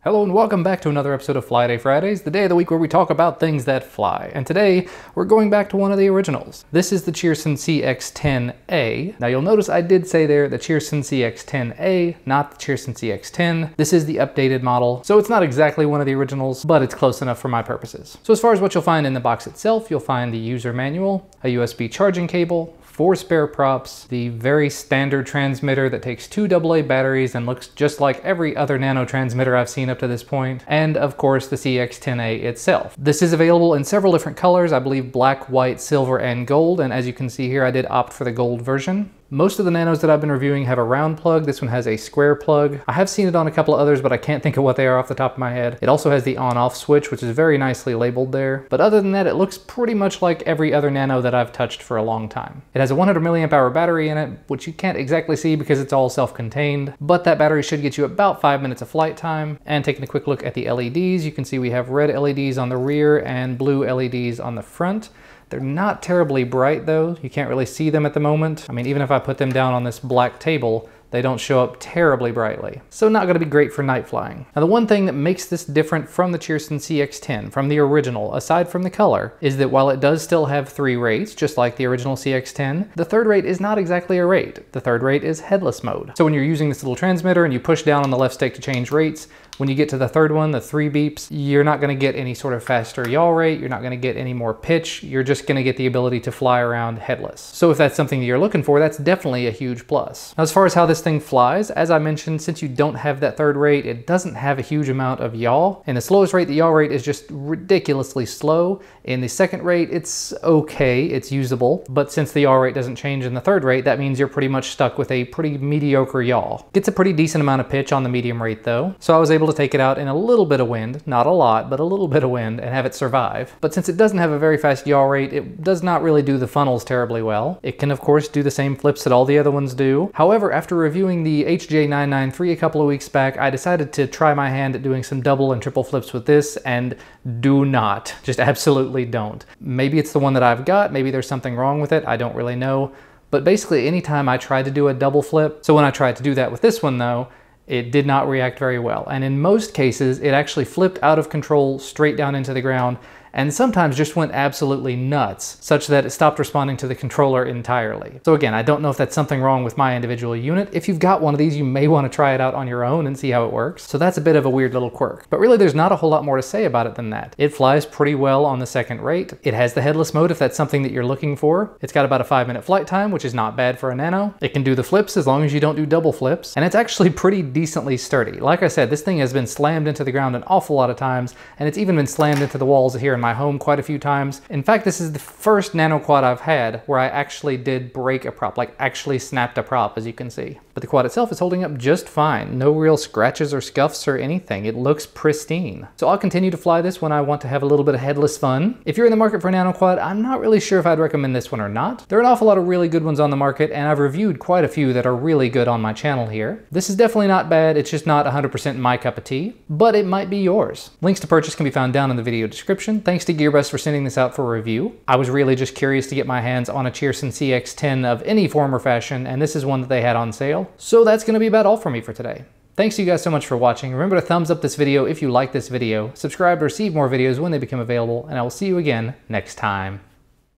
Hello and welcome back to another episode of Fly Day Fridays, the day of the week where we talk about things that fly. And today, we're going back to one of the originals. This is the Cheerson CX-10A. Now you'll notice I did say there the Cheerson CX-10A, not the Cheerson CX-10. This is the updated model, so it's not exactly one of the originals, but it's close enough for my purposes. So as far as what you'll find in the box itself, you'll find the user manual, a USB charging cable, 4 spare props, the very standard transmitter that takes 2 AA batteries and looks just like every other Nano transmitter I've seen up to this point, and of course the CX-10A itself. This is available in several different colors, I believe black, white, silver, and gold, and as you can see here I did opt for the gold version. Most of the Nanos that I've been reviewing have a round plug. This one has a square plug. I have seen it on a couple of others, but I can't think of what they are off the top of my head. It also has the on-off switch, which is very nicely labeled there. But other than that, it looks pretty much like every other Nano that I've touched for a long time. It has a 100 milliamp hour battery in it, which you can't exactly see because it's all self-contained, but that battery should get you about 5 minutes of flight time. And taking a quick look at the LEDs, you can see we have red LEDs on the rear and blue LEDs on the front. They're not terribly bright though. You can't really see them at the moment. I mean, even if I put them down on this black table, they don't show up terribly brightly. So not gonna be great for night flying. Now the one thing that makes this different from the Cheerson CX-10, from the original, aside from the color, is that while it does still have 3 rates, just like the original CX-10, the third rate is not exactly a rate. The third rate is headless mode. So when you're using this little transmitter and you push down on the left stick to change rates, when you get to the third one, the 3 beeps, you're not gonna get any sort of faster yaw rate, you're not gonna get any more pitch, you're just gonna get the ability to fly around headless. So if that's something that you're looking for, that's definitely a huge plus. Now as far as how this thing flies, as I mentioned, since you don't have that third rate, it doesn't have a huge amount of yaw. In the slowest rate, the yaw rate is just ridiculously slow. In the second rate, it's okay, it's usable, but since the yaw rate doesn't change in the third rate, that means you're pretty much stuck with a pretty mediocre yaw. Gets a pretty decent amount of pitch on the medium rate though, so I was able to take it out in a little bit of wind, not a lot, but a little bit of wind, and have it survive. But since it doesn't have a very fast yaw rate, it does not really do the funnels terribly well. It can of course do the same flips that all the other ones do. However, after reviewing the HJ993 a couple of weeks back, I decided to try my hand at doing some double and triple flips with this, and do not. Just absolutely don't. Maybe it's the one that I've got, maybe there's something wrong with it, I don't really know. But basically anytime I tried to do a double flip, so when I tried to do that with this one though, it did not react very well. And in most cases, it actually flipped out of control straight down into the ground, and sometimes just went absolutely nuts, such that it stopped responding to the controller entirely. So again, I don't know if that's something wrong with my individual unit. If you've got one of these, you may want to try it out on your own and see how it works. So that's a bit of a weird little quirk. But really, there's not a whole lot more to say about it than that. It flies pretty well on the second rate. It has the headless mode if that's something that you're looking for. It's got about a 5-minute flight time, which is not bad for a Nano. It can do the flips as long as you don't do double flips. And it's actually pretty decently sturdy. Like I said, this thing has been slammed into the ground an awful lot of times, and it's even been slammed into the walls here in my home quite a few times. In fact, this is the first Nano quad I've had where I actually did break a prop, like actually snapped a prop, as you can see. But the quad itself is holding up just fine. No real scratches or scuffs or anything. It looks pristine. So I'll continue to fly this when I want to have a little bit of headless fun. If you're in the market for a Nano quad, I'm not really sure if I'd recommend this one or not. There are an awful lot of really good ones on the market, and I've reviewed quite a few that are really good on my channel here. This is definitely not bad. It's just not 100% my cup of tea, but it might be yours. Links to purchase can be found down in the video description. Thanks to GearBest for sending this out for a review. I was really just curious to get my hands on a Cheerson CX-10 of any form or fashion, and this is one that they had on sale. So that's going to be about all for me for today. Thanks to you guys so much for watching. Remember to thumbs up this video if you like this video, subscribe to receive more videos when they become available, and I will see you again next time.